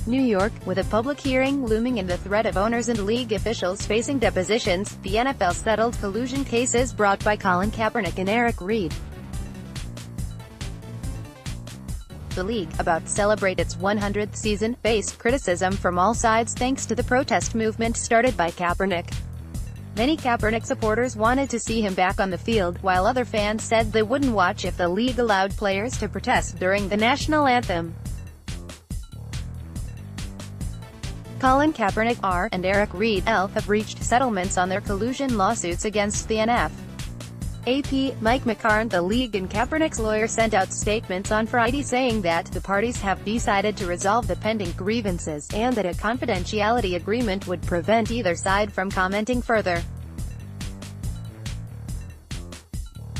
New York, with a public hearing looming and the threat of owners and league officials facing depositions, the NFL settled collusion cases brought by Colin Kaepernick and Reid. The league, about to celebrate its 100th season, faced criticism from all sides thanks to the protest movement started by Kaepernick. Many Kaepernick supporters wanted to see him back on the field, while other fans said they wouldn't watch if the league allowed players to protest during the national anthem. Colin Kaepernick R. and Reid L. have reached settlements on their collusion lawsuits against the NFL. AP, Mike McCarn, the league and Kaepernick's lawyer, sent out statements on Friday saying that the parties have decided to resolve the pending grievances, and that a confidentiality agreement would prevent either side from commenting further.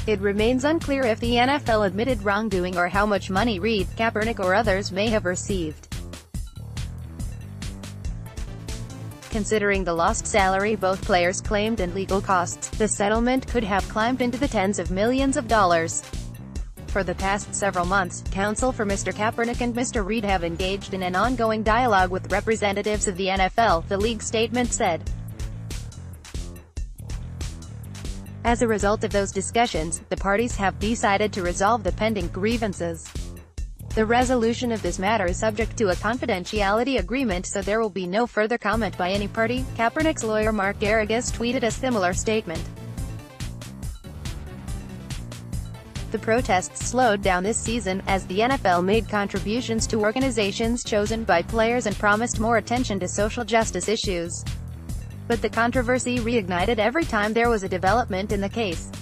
It remains unclear if the NFL admitted wrongdoing or how much money Reid, Kaepernick or others may have received. Considering the lost salary both players claimed and legal costs, the settlement could have climbed into the tens of millions of dollars. For the past several months, counsel for Mr. Kaepernick and Mr. Reid have engaged in an ongoing dialogue with representatives of the NFL, the league statement said. As a result of those discussions, the parties have decided to resolve the pending grievances. The resolution of this matter is subject to a confidentiality agreement, so there will be no further comment by any party. Kaepernick's lawyer Mark Garrigus tweeted a similar statement. The protests slowed down this season, as the NFL made contributions to organizations chosen by players and promised more attention to social justice issues. But the controversy reignited every time there was a development in the case.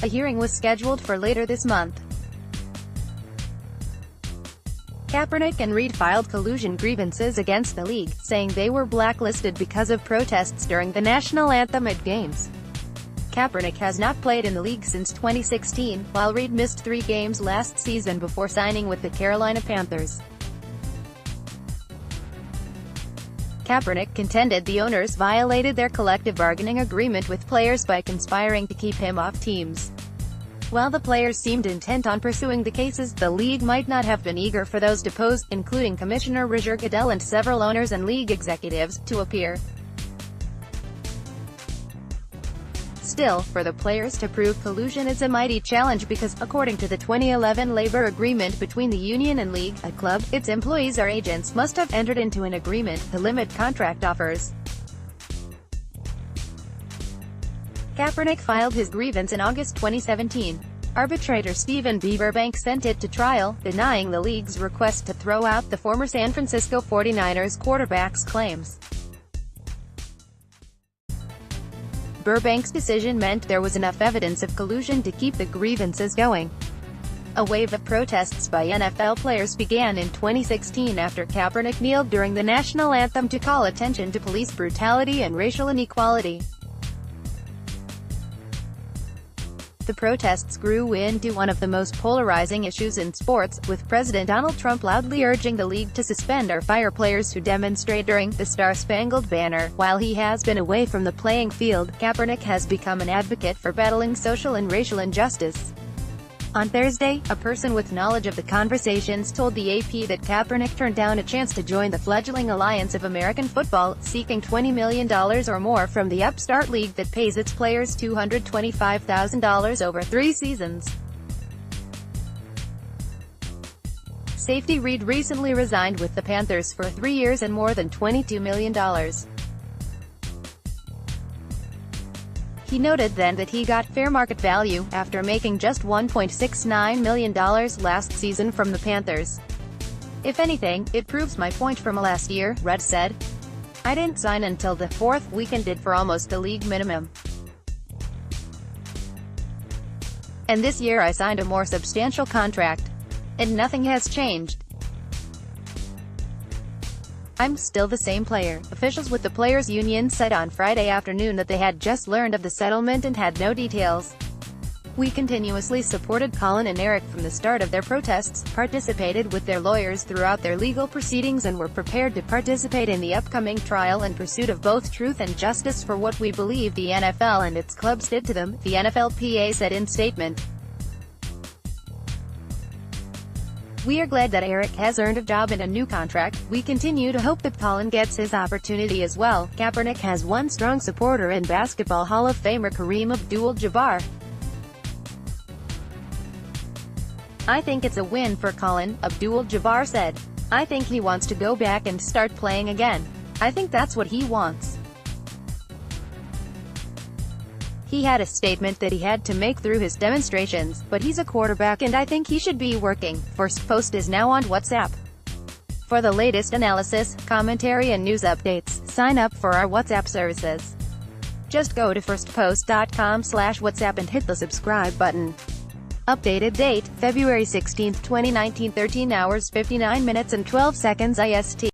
A hearing was scheduled for later this month. Kaepernick and Reid filed collusion grievances against the league, saying they were blacklisted because of protests during the national anthem at games. Kaepernick has not played in the league since 2016, while Reid missed 3 games last season before signing with the Carolina Panthers. Kaepernick contended the owners violated their collective bargaining agreement with players by conspiring to keep him off teams. While the players seemed intent on pursuing the cases, the league might not have been eager for those deposed, including Commissioner Roger Goodell and several owners and league executives, to appear. Still, for the players to prove collusion is a mighty challenge because, according to the 2011 labor agreement between the union and league, a club, its employees or agents must have entered into an agreement to limit contract offers. Kaepernick filed his grievance in August 2017. Arbitrator Stephen B. Burbank sent it to trial, denying the league's request to throw out the former San Francisco 49ers quarterback's claims. Burbank's decision meant there was enough evidence of collusion to keep the grievances going. A wave of protests by NFL players began in 2016 after Kaepernick kneeled during the national anthem to call attention to police brutality and racial inequality. The protests grew into one of the most polarizing issues in sports, with President Donald Trump loudly urging the league to suspend or fire players who demonstrate during the Star-Spangled Banner. While he has been away from the playing field, Kaepernick has become an advocate for battling social and racial injustice. On Thursday, a person with knowledge of the conversations told the AP that Kaepernick turned down a chance to join the fledgling Alliance of American Football, seeking $20 million or more from the upstart league that pays its players $225,000 over 3 seasons. Safety Reid recently resigned with the Panthers for 3 years and more than $22 million. He noted then that he got fair market value, after making just $1.69 million last season from the Panthers. "If anything, it proves my point from last year," Reid said. "I didn't sign until the 4th week and did for almost the league minimum. And this year I signed a more substantial contract. And nothing has changed. I'm still the same player." Officials with the Players' Union said on Friday afternoon that they had just learned of the settlement and had no details. "We continuously supported Colin and Eric from the start of their protests, participated with their lawyers throughout their legal proceedings and were prepared to participate in the upcoming trial in pursuit of both truth and justice for what we believe the NFL and its clubs did to them," the NFLPA said in statement. We are glad that Eric has earned a job and a new contract. We continue to hope that Colin gets his opportunity as well. Kaepernick has one strong supporter in Basketball Hall of Famer Kareem Abdul-Jabbar. I think it's a win for Colin, Abdul-Jabbar said. I think he wants to go back and start playing again. I think that's what he wants. He had a statement that he had to make through his demonstrations, but he's a quarterback and I think he should be working. First Post is now on WhatsApp. For the latest analysis, commentary and news updates, sign up for our WhatsApp services. Just go to firstpost.com/WhatsApp and hit the subscribe button. Updated date, February 16, 2019, 13 hours 59 minutes and 12 seconds IST.